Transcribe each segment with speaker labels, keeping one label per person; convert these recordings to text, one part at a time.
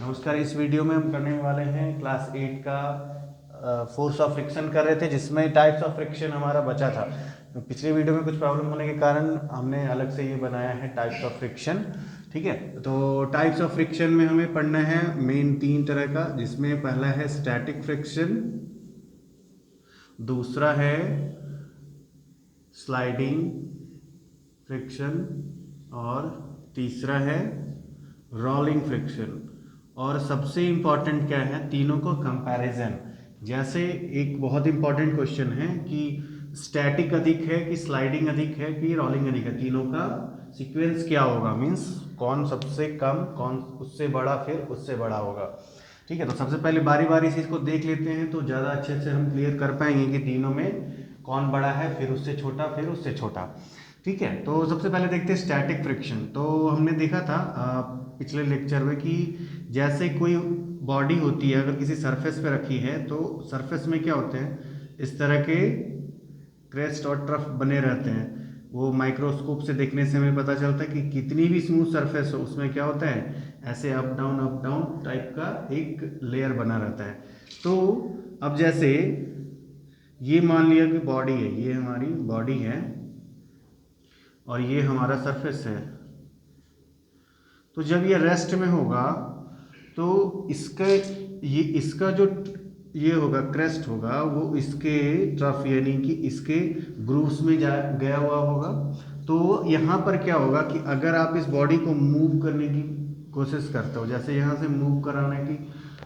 Speaker 1: नमस्कार। इस वीडियो में हम करने वाले हैं क्लास 8 का फोर्स ऑफ फ्रिक्शन कर रहे थे, जिसमें टाइप्स ऑफ फ्रिक्शन हमारा बचा था। पिछले वीडियो में कुछ प्रॉब्लम होने के कारण हमने अलग से ये बनाया है टाइप्स ऑफ फ्रिक्शन। ठीक है, तो टाइप्स ऑफ फ्रिक्शन में हमें पढ़ना है मेन 3 तरह का, जिसमें पहला है स्टैटिक फ्रिक्शन, दूसरा है स्लाइडिंग फ्रिक्शन और तीसरा है रोलिंग फ्रिक्शन। और सबसे इंपॉर्टेंट क्या है, तीनों को कंपैरिजन। जैसे एक बहुत इंपॉर्टेंट क्वेश्चन है कि स्टैटिक अधिक है कि स्लाइडिंग अधिक है कि रोलिंग अधिक है, तीनों का सीक्वेंस क्या होगा, मीन्स कौन सबसे कम, कौन उससे बड़ा, फिर उससे बड़ा होगा। ठीक है, तो सबसे पहले बारी बारी से इसको देख लेते हैं तो ज़्यादा अच्छे से हम क्लियर कर पाएंगे कि तीनों में कौन बड़ा है, फिर उससे छोटा, फिर उससे छोटा। ठीक है, तो सबसे पहले देखते हैं स्टैटिक फ्रिक्शन। तो हमने देखा था पिछले लेक्चर में कि जैसे कोई बॉडी होती है, अगर किसी सरफेस पे रखी है तो सरफेस में क्या होते हैं, इस तरह के क्रेस्ट और ट्रफ बने रहते हैं। वो माइक्रोस्कोप से देखने से हमें पता चलता है कि कितनी भी स्मूथ सरफेस हो उसमें क्या होता है, ऐसे अप डाउन टाइप का एक लेयर बना रहता है। तो अब जैसे ये मान लिया कि बॉडी है, ये हमारी बॉडी है और ये हमारा सरफेस है। तो जब ये रेस्ट में होगा तो इसका जो ये होगा, क्रेस्ट होगा, वो इसके ट्रफ यानी कि इसके ग्रूव्स में जा गया हुआ होगा। तो यहाँ पर क्या होगा कि अगर आप इस बॉडी को मूव करने की कोशिश करते हो, जैसे यहाँ से मूव कराने की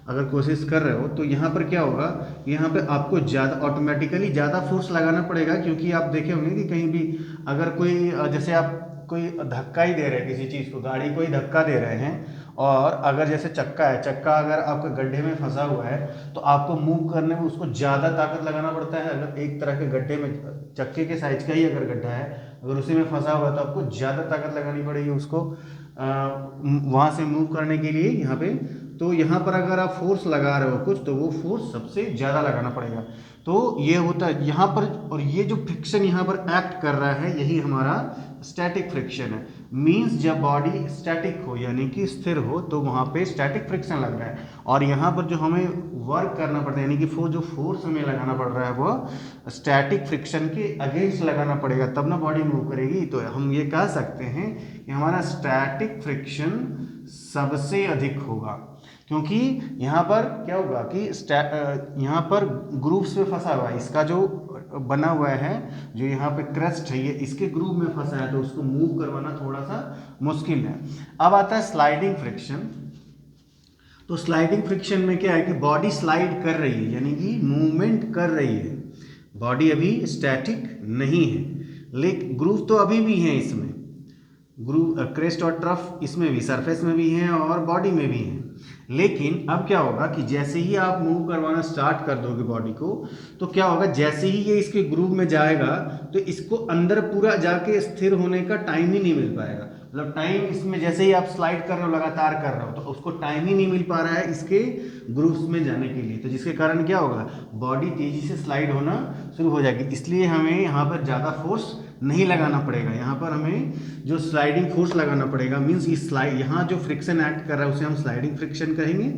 Speaker 1: अगर कोशिश कर रहे हो, तो यहाँ पर क्या होगा, यहाँ पे आपको ज़्यादा ऑटोमेटिकली ज़्यादा फोर्स लगाना पड़ेगा। क्योंकि आप देखे होंगे कि कहीं भी अगर कोई जैसे आप कोई धक्का ही दे रहे हैं किसी चीज़ को, गाड़ी को ही धक्का दे रहे हैं, और अगर जैसे चक्का है, चक्का अगर आपके गड्ढे में फंसा हुआ है तो आपको मूव करने में उसको ज़्यादा ताकत लगाना पड़ता है। अगर एक तरह के गड्ढे में, चक्के के साइज का ही अगर गड्ढा है, अगर उसी में फंसा हुआ है तो आपको ज़्यादा ताकत लगानी पड़ेगी उसको वहाँ से मूव करने के लिए यहाँ पे। तो यहाँ पर अगर आप फोर्स लगा रहे हो कुछ, तो वो फोर्स सबसे ज़्यादा लगाना पड़ेगा। तो ये होता है यहाँ पर, और ये जो फ्रिक्शन यहाँ पर एक्ट कर रहा है, यही हमारा स्टैटिक फ्रिक्शन है। मींस जब बॉडी स्टैटिक हो यानी कि स्थिर हो तो वहाँ पे स्टैटिक फ्रिक्शन लग रहा है, और यहाँ पर जो हमें वर्क करना पड़ता है यानी कि जो फोर्स हमें लगाना पड़ रहा है वो स्टैटिक फ्रिक्शन के अगेंस्ट लगाना पड़ेगा, तब ना बॉडी मूव करेगी। तो हम ये कह सकते हैं कि हमारा स्टैटिक फ्रिक्शन सबसे अधिक होगा, क्योंकि यहाँ पर क्या होगा कि यहाँ पर ग्रूव्स में फंसा हुआ है, इसका जो बना हुआ है, जो यहाँ पे क्रेस्ट है, ये इसके ग्रूव में फंसा है, तो उसको मूव करवाना थोड़ा सा मुश्किल है। अब आता है स्लाइडिंग फ्रिक्शन। तो स्लाइडिंग फ्रिक्शन में क्या है कि बॉडी स्लाइड कर रही है यानी कि मूवमेंट कर रही है, बॉडी अभी स्टैटिक नहीं है, लेकिन ग्रूव तो अभी भी है इसमें, ग्रूव क्रेस्ट और ट्रफ इसमें भी, सरफेस में भी हैं और बॉडी में भी हैं। लेकिन अब क्या होगा कि जैसे ही आप मूव करवाना स्टार्ट कर दोगे बॉडी को, तो क्या होगा, जैसे ही ये इसके ग्रूव में जाएगा तो इसको अंदर पूरा जाके स्थिर होने का टाइम ही नहीं मिल पाएगा। मतलब टाइम इसमें जैसे ही आप स्लाइड कर रहे हो, लगातार कर रहे हो, तो उसको टाइम ही नहीं मिल पा रहा है इसके ग्रूव्स में जाने के लिए। तो जिसके कारण क्या होगा, बॉडी तेजी से स्लाइड होना शुरू हो जाएगी। इसलिए हमें यहाँ पर ज़्यादा फोर्स नहीं लगाना पड़ेगा, यहाँ पर हमें जो स्लाइडिंग फोर्स लगाना पड़ेगा, मीन्स ये स्लाइड, यहाँ जो फ्रिक्शन एक्ट कर रहा है उसे हम स्लाइडिंग फ्रिक्शन कहेंगे।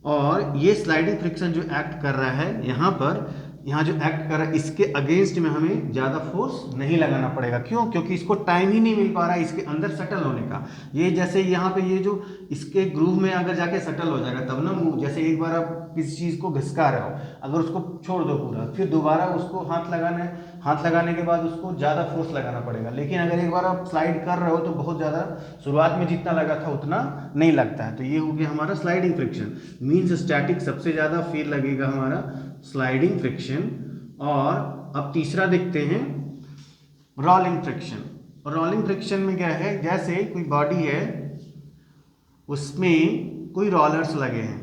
Speaker 1: और ये स्लाइडिंग फ्रिक्शन जो एक्ट कर रहा है यहाँ पर, यहाँ जो एक्ट कर रहा है, इसके अगेंस्ट में हमें ज़्यादा फोर्स नहीं लगाना पड़ेगा। क्यों? क्योंकि इसको टाइम ही नहीं मिल पा रहा है इसके अंदर सेटल होने का। ये जैसे यहाँ पे ये जो इसके ग्रूव में अगर जाके सेटल हो जाएगा तब ना मूव, जैसे एक बार आप किसी चीज़ को घिसका रहे हो, अगर उसको छोड़ दो पूरा, फिर दोबारा उसको हाथ लगाना है, हाथ लगाने के बाद उसको ज़्यादा फोर्स लगाना पड़ेगा। लेकिन अगर एक बार आप स्लाइड कर रहे हो तो बहुत ज़्यादा, शुरुआत में जितना लगा था उतना नहीं लगता है। तो ये हो गया हमारा स्लाइडिंग फ्रिक्शन। मीन्स स्टैटिक सबसे ज़्यादा फिर लगेगा हमारा स्लाइडिंग फ्रिक्शन। और अब तीसरा देखते हैं रोलिंग फ्रिक्शन। रोलिंग फ्रिक्शन में क्या है, जैसे कोई बॉडी है उसमें कोई रोलर्स लगे हैं।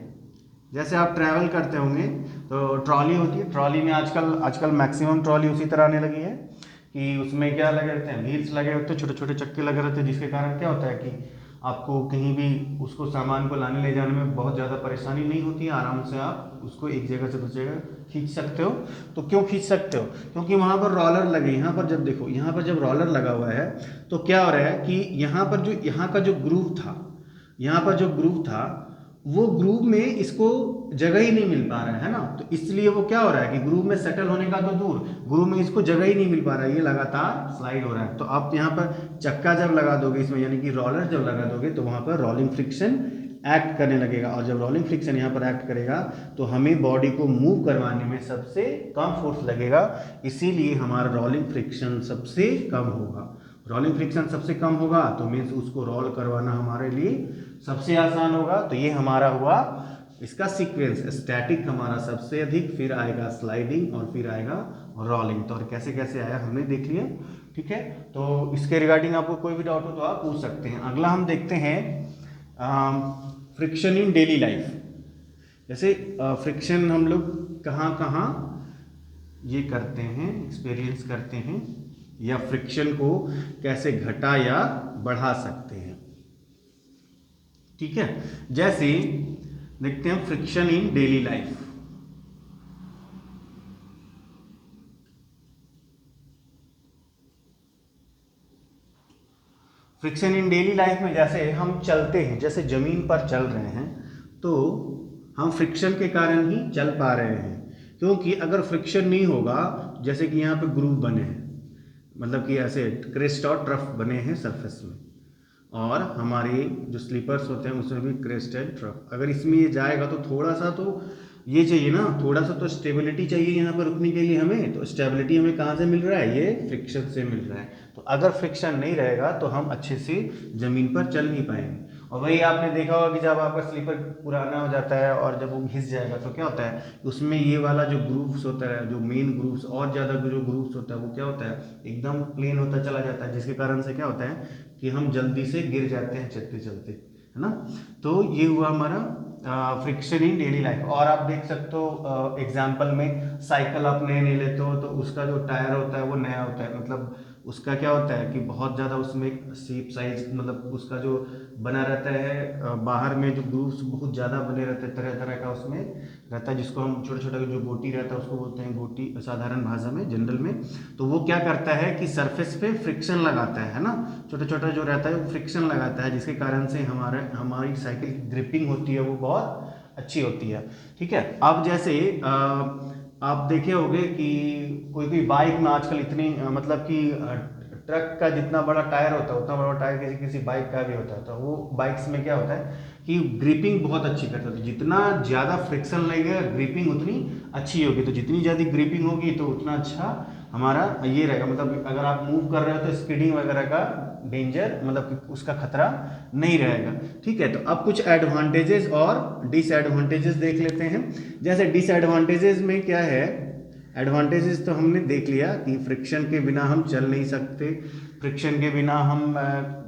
Speaker 1: जैसे आप ट्रैवल करते होंगे तो ट्रॉली होती है, ट्रॉली में आजकल मैक्सिमम ट्रॉली उसी तरह आने लगी है कि उसमें क्या लगे रहते हैं, व्हील्स लगे होते हैं, छोटे छोटे चक्के लगे रहते हैं, जिसके कारण क्या होता है कि आपको कहीं भी उसको सामान को लाने ले जाने में बहुत ज़्यादा परेशानी नहीं होती है, आराम से आप उसको एक जगह से दूसरी जगह खींच सकते हो। तो क्यों खींच सकते हो? क्योंकि वहाँ पर रोलर लगे। यहाँ पर जब देखो, यहाँ पर जब रोलर लगा हुआ है तो क्या हो रहा है कि यहाँ पर जो यहाँ का जो ग्रूव था, यहाँ पर जो ग्रूव था वो ग्रूव में इसको जगह ही नहीं मिल पा रहा है ना, तो इसलिए वो क्या हो रहा है कि ग्रूव में सेटल होने का तो दूर, ग्रूव में इसको जगह ही नहीं मिल पा रहा है, ये लगातार स्लाइड हो रहा है। तो आप यहाँ पर चक्का जब लगा दोगे इसमें, यानी कि रोलर जब लगा दोगे, तो वहाँ पर रोलिंग फ्रिक्शन एक्ट करने लगेगा, और जब रोलिंग फ्रिक्शन यहाँ पर एक्ट करेगा तो हमें बॉडी को मूव करवाने में सबसे कम फोर्स लगेगा, इसीलिए हमारा रोलिंग फ्रिक्शन सबसे कम होगा। रोलिंग फ्रिक्शन सबसे कम होगा तो मीन्स उसको रोल करवाना हमारे लिए सबसे आसान होगा। तो ये हमारा हुआ इसका सीक्वेंस, स्टैटिक हमारा सबसे अधिक, फिर आएगा स्लाइडिंग और फिर आएगा रोलिंग। तो और कैसे कैसे आया हमने देख लिया, ठीक है। तो इसके रिगार्डिंग आपको कोई भी डाउट हो तो आप पूछ सकते हैं। अगला हम देखते हैं फ्रिक्शन इन डेली लाइफ। जैसे फ्रिक्शन हम लोग कहाँ कहाँ ये करते हैं, एक्सपीरियंस करते हैं, या फ्रिक्शन को कैसे घटा या बढ़ा सकते हैं, ठीक है। जैसे देखते हैं फ्रिक्शन इन डेली लाइफ। फ्रिक्शन इन डेली लाइफ में जैसे हम चलते हैं, जैसे जमीन पर चल रहे हैं, तो हम फ्रिक्शन के कारण ही चल पा रहे हैं, क्योंकि अगर फ्रिक्शन नहीं होगा, जैसे कि यहाँ पे ग्रूव बने हैं, मतलब कि ऐसे क्रेस्ट और ट्रफ बने हैं सरफेस में, और हमारे जो स्लीपर्स होते हैं उसमें भी क्रेस्ट एंड ट्रफ, अगर इसमें ये जाएगा तो थोड़ा सा तो ये चाहिए ना, थोड़ा सा तो स्टेबिलिटी चाहिए यहाँ पर रुकने के लिए हमें। तो स्टेबिलिटी हमें कहाँ से मिल रहा है, ये फ्रिक्शन से मिल रहा है। तो अगर फ्रिक्शन नहीं रहेगा तो हम अच्छे से ज़मीन पर चल नहीं पाएंगे। और वही आपने देखा होगा कि जब आपका स्लीपर पुराना हो जाता है और जब वो घिस जाएगा तो क्या होता है, उसमें ये वाला जो ग्रूव्स होता है, जो मेन ग्रूव्स और ज़्यादा जो ग्रूव्स होता है, वो क्या होता है, एकदम प्लेन होता चला जाता है, जिसके कारण से क्या होता है कि हम जल्दी से गिर जाते हैं चलते चलते, है ना। तो ये हुआ हमारा फ्रिक्शन इन डेली लाइफ। और आप देख सकते हो एग्जाम्पल में, साइकिल आप नए ले लेते हो तो उसका जो टायर होता है वो नया होता है, मतलब उसका क्या होता है कि बहुत ज़्यादा उसमें शेप साइज, मतलब उसका जो बना रहता है बाहर में जो ग्रूव्स बहुत ज़्यादा बने रहते हैं, तरह तरह का उसमें रहता है, जिसको हम छोटा छोटा जो गोटी रहता है उसको बोलते हैं गोटी साधारण भाषा में, जनरल में। तो वो क्या करता है कि सरफेस पे फ्रिक्शन लगाता है ना, छोटा छोटा जो रहता है वो फ्रिक्शन लगाता है, जिसके कारण से हमारी साइकिल की ग्रिपिंग होती है वो बहुत अच्छी होती है, ठीक है। अब जैसे आप देखे होंगे कि कोई कोई बाइक में आजकल इतनी मतलब कि ट्रक का जितना बड़ा टायर होता है उतना बड़ा टायर किसी किसी बाइक का भी होता है। तो वो बाइक्स में क्या होता है कि ग्रिपिंग बहुत अच्छी करता है, तो जितना ज़्यादा फ्रिक्शन लगेगा ग्रिपिंग उतनी अच्छी होगी, तो जितनी ज़्यादा ग्रिपिंग होगी तो उतना अच्छा हमारा ये रहेगा। मतलब अगर आप मूव कर रहे हो तो स्किडिंग वगैरह का डेंजर, मतलब कि उसका खतरा नहीं रहेगा, ठीक है। तो अब कुछ एडवांटेजेस और डिसएडवांटेजेस देख लेते हैं। जैसे डिसएडवांटेजेस में क्या है, एडवांटेजेस तो हमने देख लिया कि फ्रिक्शन के बिना हम चल नहीं सकते, फ्रिक्शन के बिना हम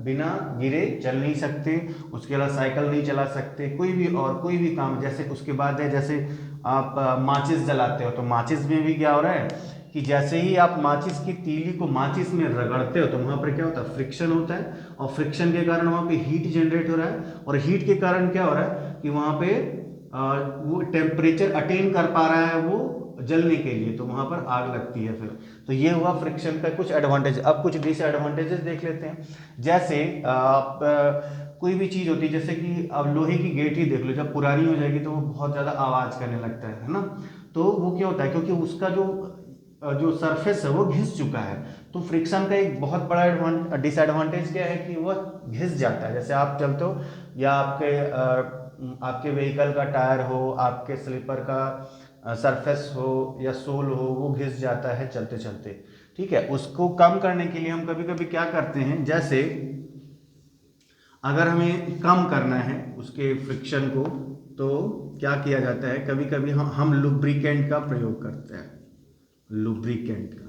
Speaker 1: बिना गिरे चल नहीं सकते, उसके अलावा साइकिल नहीं चला सकते, कोई भी और कोई भी काम। जैसे उसके बाद है, जैसे आप माचिस जलाते हो तो माचिस में भी क्या हो रहा है कि जैसे ही आप माचिस की तीली को माचिस में रगड़ते हो तो वहाँ पर क्या होता है, फ्रिक्शन होता है, और फ्रिक्शन के कारण वहाँ पे हीट जनरेट हो रहा है, और हीट के कारण क्या हो रहा है कि वहाँ पे वो टेम्परेचर अटेन कर पा रहा है वो जलने के लिए, तो वहाँ पर आग लगती है फिर। तो ये हुआ फ्रिक्शन का कुछ एडवांटेज। अब कुछ डिसएडवांटेजेस देख लेते हैं। जैसे आप कोई भी चीज़ होती है, जैसे कि अब लोहे की गेट ही देख लो, जब पुरानी हो जाएगी तो वो बहुत ज़्यादा आवाज़ करने लगता है ना। तो वो क्या होता है, क्योंकि उसका जो सरफेस है वो घिस चुका है। तो फ्रिक्शन का एक बहुत बड़ा डिसएडवांटेज क्या है कि वह घिस जाता है। जैसे आप चलते हो या आपके व्हीकल का टायर हो, आपके स्लीपर का सरफेस हो या सोल हो, वो घिस जाता है चलते चलते, ठीक है। उसको कम करने के लिए हम कभी कभी क्या करते हैं, जैसे अगर हमें कम करना है उसके फ्रिक्शन को, तो क्या किया जाता है, कभी कभी हम लुब्रिकेंट का प्रयोग करते हैं, लुब्रिकेंट का,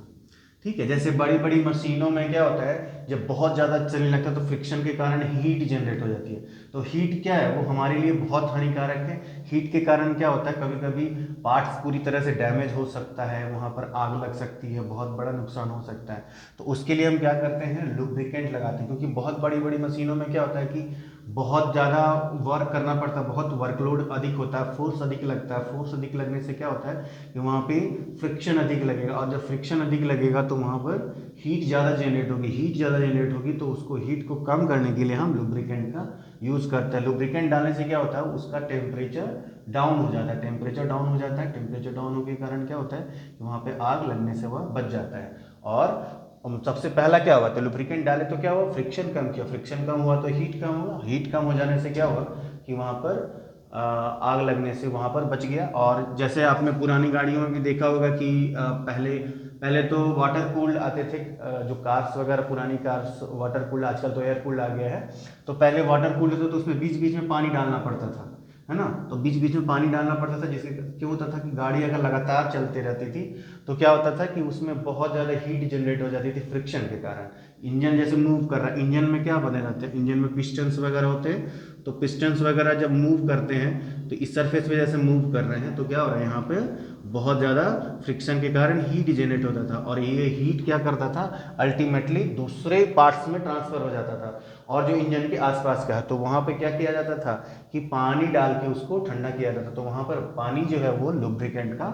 Speaker 1: ठीक है। जैसे बड़ी बड़ी मशीनों में क्या होता है, जब बहुत ज़्यादा चलने लगता है तो फ्रिक्शन के कारण हीट जनरेट हो जाती है। तो हीट क्या है, वो हमारे लिए बहुत हानिकारक है। हीट के कारण क्या होता है, कभी कभी पार्ट्स पूरी तरह से डैमेज हो सकता है, वहाँ पर आग लग सकती है, बहुत बड़ा नुकसान हो सकता है। तो उसके लिए हम क्या करते हैं, लुब्रिकेंट लगाते हैं, क्योंकि बहुत बड़ी बड़ी मशीनों में क्या होता है कि बहुत ज़्यादा वर्क करना पड़ता है, बहुत वर्कलोड अधिक होता है, फोर्स अधिक लगता है। फोर्स अधिक लगने से क्या होता है कि वहाँ पे फ्रिक्शन अधिक लगेगा, और जब फ्रिक्शन अधिक लगेगा तो वहाँ पर हीट ज़्यादा जनरेट होगी। हीट ज़्यादा जनरेट होगी तो उसको हीट को कम करने के लिए हम लुब्रिकेंट का यूज़ करते हैं। लुब्रिकेंट डालने से क्या होता है, उसका टेम्परेचर डाउन हो जाता है। टेम्परेचर डाउन हो जाता है, टेम्परेचर डाउन होने के कारण क्या होता है कि वहाँ पे आग लगने से वह बच जाता है। और सबसे पहला क्या हुआ, तो लुब्रिकेंट डाले तो क्या हुआ, फ्रिक्शन कम किया, फ्रिक्शन कम हुआ तो हीट कम हुआ, हीट कम हो जाने से क्या हुआ कि वहाँ पर आग लगने से वहाँ पर बच गया। और जैसे आपने पुरानी गाड़ियों में भी देखा होगा कि पहले पहले तो वाटर कूल्ड आते थे, जो कार्स वगैरह पुरानी कार्स वाटर कूल्ड, आजकल तो एयर कूल्ड आ गया है। तो पहले वाटर कूल्ड था तो उसमें बीच बीच में पानी डालना पड़ता था, है ना। तो बीच बीच में पानी डालना पड़ता था, जिससे क्यों होता था कि गाड़ी अगर लगातार चलते रहती थी तो क्या होता था कि उसमें बहुत ज़्यादा हीट जनरेट हो जाती थी फ्रिक्शन के कारण। इंजन जैसे मूव कर रहा है, इंजन में क्या बने रहते हैं, इंजन में पिस्टन्स वगैरह होते हैं। तो पिस्टन्स वगैरह जब मूव करते हैं तो इस सरफेस पे जैसे मूव कर रहे हैं तो क्या हो रहा है, यहाँ पे बहुत ज़्यादा फ्रिक्शन के कारण हीट जनरेट होता था। और ये हीट क्या करता था, अल्टीमेटली दूसरे पार्ट्स में ट्रांसफर हो जाता था, और जो इंजन के आसपास का है तो वहाँ पे क्या किया जाता था कि पानी डाल के उसको ठंडा किया जाता था। तो वहाँ पर पानी जो है वो लुब्रिकेंट का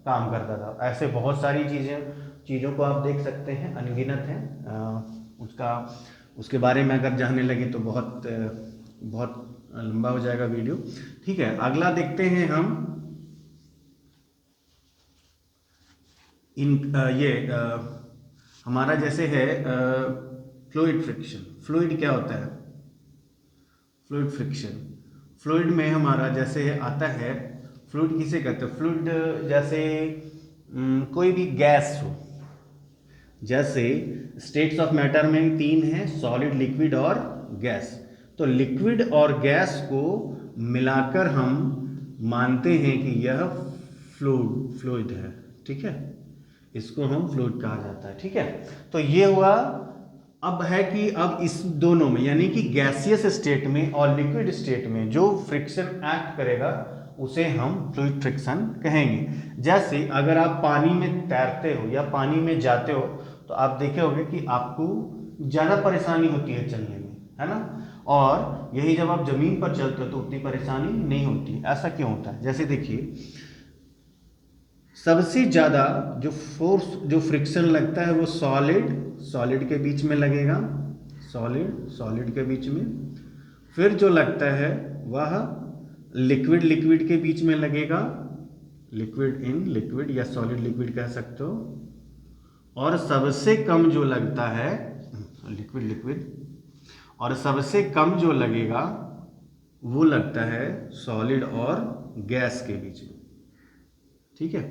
Speaker 1: काम करता था। ऐसे बहुत सारी चीज़ों को आप देख सकते हैं, अनगिनत हैं। उसके बारे में अगर जानने लगे तो बहुत लंबा हो जाएगा वीडियो। ठीक है, अगला देखते हैं हम हमारा जैसे है फ्लूइड फ्रिक्शन। फ्लूइड क्या होता है, फ्लूइड फ्रिक्शन, फ्लूइड में हमारा जैसे आता है, फ्लूइड किसे कहते हैं, फ्लूइड जैसे कोई भी गैस हो, जैसे स्टेट्स ऑफ मैटर में 3 है, सॉलिड, लिक्विड और गैस। तो लिक्विड और गैस को मिलाकर हम मानते हैं कि यह फ्लूइड है। ठीक है, इसको हम फ्लूइड कहा जाता है। ठीक है, तो ये हुआ। अब है कि अब इस दोनों में यानी कि गैसियस स्टेट में और लिक्विड स्टेट में जो फ्रिक्शन एक्ट करेगा उसे हम फ्लूइड फ्रिक्शन कहेंगे। जैसे अगर आप पानी में तैरते हो या पानी में जाते हो तो आप देखे होंगे कि आपको ज़्यादा परेशानी होती है चलने में, है ना। और यही जब आप जमीन पर चलते हो तो उतनी परेशानी नहीं होती। ऐसा क्यों होता है, जैसे देखिए सबसे ज़्यादा जो फोर्स, जो फ्रिक्शन लगता है वो सॉलिड के बीच में लगेगा, सॉलिड के बीच में। फिर जो लगता है वह लिक्विड के बीच में लगेगा, लिक्विड इन लिक्विड या सॉलिड लिक्विड कह सकते हो। और सबसे कम जो लगता है लिक्विड, और सबसे कम जो लगेगा वो लगता है सॉलिड और गैस के बीच में। ठीक है,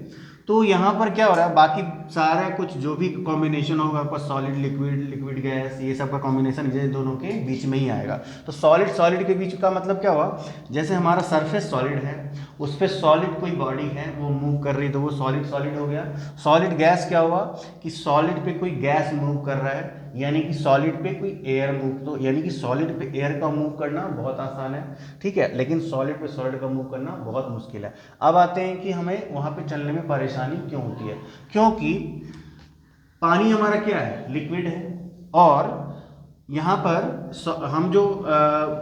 Speaker 1: तो यहाँ पर क्या हो रहा है, बाकी सारा कुछ जो भी कॉम्बिनेशन होगा आपका सॉलिड लिक्विड गैस, ये सब का कॉम्बिनेशन ये दोनों के बीच में ही आएगा। तो सॉलिड के बीच का मतलब क्या हुआ, जैसे हमारा सरफेस सॉलिड है, उस पर सॉलिड कोई बॉडी है वो मूव कर रही है तो वो सॉलिड हो गया। सॉलिड गैस क्या हुआ कि सॉलिड पे कोई गैस मूव कर रहा है, यानी कि सॉलिड पे कोई एयर मूव, तो यानी कि सॉलिड पे एयर का मूव करना बहुत आसान है। ठीक है, लेकिन सॉलिड पे सॉलिड का मूव करना बहुत मुश्किल है। अब आते हैं कि हमें वहाँ पे चलने में परेशानी क्यों होती है, क्योंकि पानी हमारा क्या है, लिक्विड है। और यहाँ पर हम जो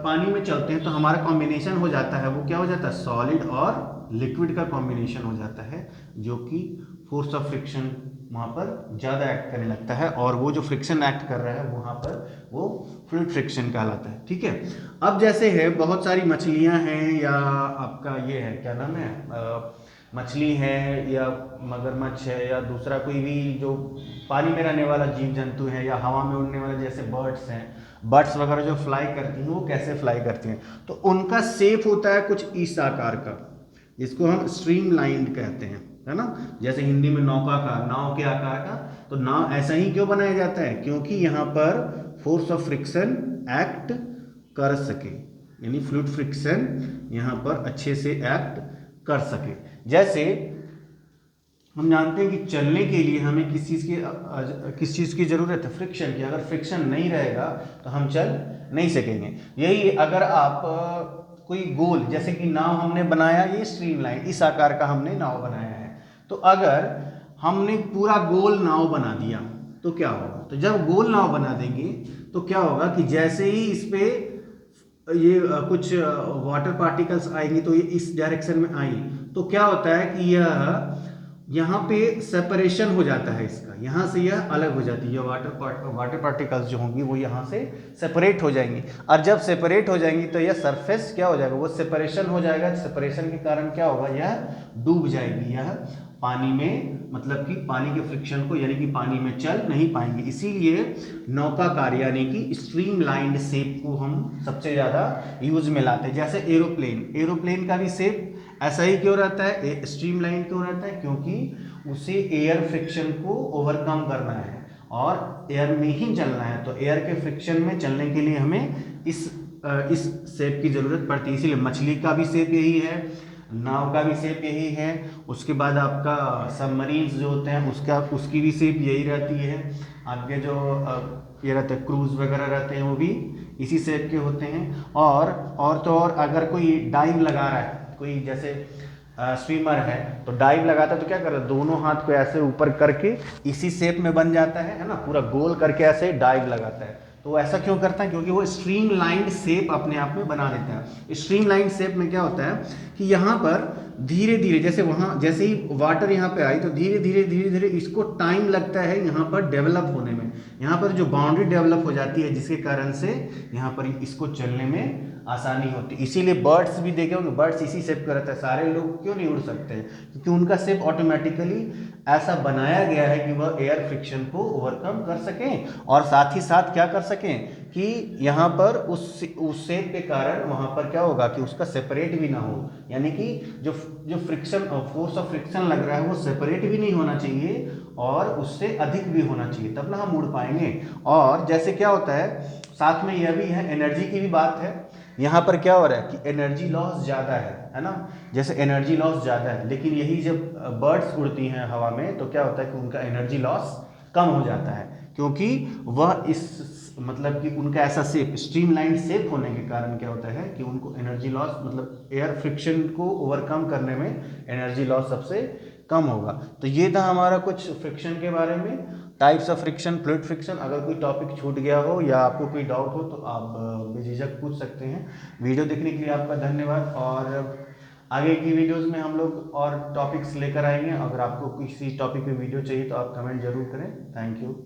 Speaker 1: पानी में चलते हैं तो हमारा कॉम्बिनेशन हो जाता है, वो क्या हो जाता है, सॉलिड और लिक्विड का कॉम्बिनेशन हो जाता है, जो कि फोर्स ऑफ फ्रिक्शन वहाँ पर ज़्यादा एक्ट करने लगता है। और वो जो फ्रिक्शन एक्ट कर रहा है वहाँ पर वो फ्लूइड फ्रिक्शन कहलाता है। ठीक है, अब जैसे है बहुत सारी मछलियाँ हैं, या आपका ये है क्या नाम है, मछली है या मगरमच्छ है या दूसरा कोई भी जो पानी में रहने वाला जीव जंतु है, या हवा में उड़ने वाले जैसे बर्ड्स हैं, बर्ड्स वगैरह जो फ्लाई करती हैं वो कैसे फ्लाई करती हैं, तो उनका शेप होता है कुछ इस आकार का, जिसको हम स्ट्रीमलाइन्ड कहते हैं, है ना। जैसे हिंदी में नौका का, नाव के आकार का, तो नाव ऐसा ही क्यों बनाया जाता है, क्योंकि यहाँ पर फोर्स ऑफ फ्रिक्शन एक्ट कर सके, यानी फ्लूइड फ्रिक्शन यहाँ पर अच्छे से एक्ट कर सके। जैसे हम जानते हैं कि चलने के लिए हमें किस चीज़ की ज़रूरत है, फ्रिक्शन की। अगर फ्रिक्शन नहीं रहेगा तो हम चल नहीं सकेंगे। यही अगर आप कोई गोल, जैसे कि नाव हमने बनाया, ये स्ट्रीमलाइन इस आकार का हमने नाव बनाया है, तो अगर हमने पूरा गोल नाव बना दिया तो क्या होगा, तो जब गोल नाव बना देंगे तो क्या होगा कि जैसे ही इस पे ये कुछ वाटर पार्टिकल्स आएंगे तो ये इस डायरेक्शन में आई, तो क्या होता है कि यह यहाँ पे सेपरेशन हो जाता है इसका, यहाँ से यह अलग हो जाती है, वाटर पार्टिकल्स जो होंगी वो यहाँ से सेपरेट हो जाएंगी, और जब सेपरेट हो जाएंगी तो यह सरफेस क्या हो जाएगा, वो सेपरेशन हो जाएगा, सेपरेशन के कारण क्या होगा, यह डूब जाएगी, यह पानी में, मतलब कि पानी के फ्रिक्शन को, यानी कि पानी में चल नहीं पाएंगे। इसीलिए नौकाकार यानी कि स्ट्रीमलाइंड शेप को हम सबसे ज़्यादा यूज में लाते हैं। जैसे एरोप्लेन का भी शेप ऐसा ही क्यों रहता है, स्ट्रीमलाइन क्यों रहता है, क्योंकि उसे एयर फ्रिक्शन को ओवरकम करना है और एयर में ही चलना है, तो एयर के फ्रिक्शन में चलने के लिए हमें इस शेप की जरूरत पड़ती है। इसीलिए मछली का भी शेप यही है, नाव का भी शेप यही है, उसके बाद आपका सबमरीन्स जो होते हैं उसकी भी शेप यही रहती है, आपके जो ये रहते हैं क्रूज वगैरह रहते हैं वो भी इसी शेप के होते हैं। और तो और अगर कोई डाइव लगा रहा है, कोई जैसे स्विमर है तो डाइव लगाता है तो क्या करता है, दोनों हाथ को ऐसे ऊपर करके इसी शेप में बन जाता है ना, पूरा गोल करके ऐसे डाइव लगाता है। तो ऐसा क्यों करता है, क्योंकि वो स्ट्रीमलाइंड शेप अपने आप में बना देता है। स्ट्रीमलाइंड शेप में क्या होता है कि यहाँ पर धीरे धीरे, जैसे ही वाटर यहाँ पे आई तो धीरे धीरे इसको टाइम लगता है यहाँ पर डेवलप होने में, यहाँ पर जो बाउंड्री डेवलप हो जाती है जिसके कारण से यहाँ पर इसको चलने में आसानी होती है। इसीलिए बर्ड्स भी देखे होंगे, बर्ड्स इसी शेप का रहता है, सारे लोग क्यों नहीं उड़ सकते हैं, क्योंकि उनका शेप ऑटोमेटिकली ऐसा बनाया गया है कि वह एयर फ्रिक्शन को ओवरकम कर सकें और साथ ही साथ क्या कर सकें कि यहाँ पर उस शेप के कारण वहाँ पर क्या होगा कि उसका सेपरेट भी ना हो, यानी कि जो फ्रिक्शन फोर्स ऑफ फ्रिक्शन लग रहा है वो सेपरेट भी नहीं होना चाहिए और उससे अधिक भी होना चाहिए, तब ना हम उड़ पाएंगे। और जैसे क्या होता है, साथ में यह भी है, एनर्जी की भी बात है। यहाँ पर क्या हो रहा है कि एनर्जी लॉस ज़्यादा है ना, जैसे एनर्जी लॉस ज़्यादा है, लेकिन यही जब बर्ड्स उड़ती हैं हवा में तो क्या होता है कि उनका एनर्जी लॉस कम हो जाता है, क्योंकि वह मतलब कि उनका ऐसा शेप, स्ट्रीमलाइन शेप होने के कारण क्या होता है कि उनको एनर्जी लॉस, मतलब एयर फ्रिक्शन को ओवरकम करने में एनर्जी लॉस सबसे कम होगा। तो ये था हमारा कुछ फ्रिक्शन के बारे में, types of friction, fluid friction. अगर कोई टॉपिक छूट गया हो या आपको कोई डाउट हो तो आप बेझिझक पूछ सकते हैं। वीडियो देखने के लिए आपका धन्यवाद, और आगे की वीडियोस में हम लोग और टॉपिक्स लेकर आएंगे। अगर आपको किसी टॉपिक पे वीडियो चाहिए तो आप कमेंट जरूर करें। Thank you.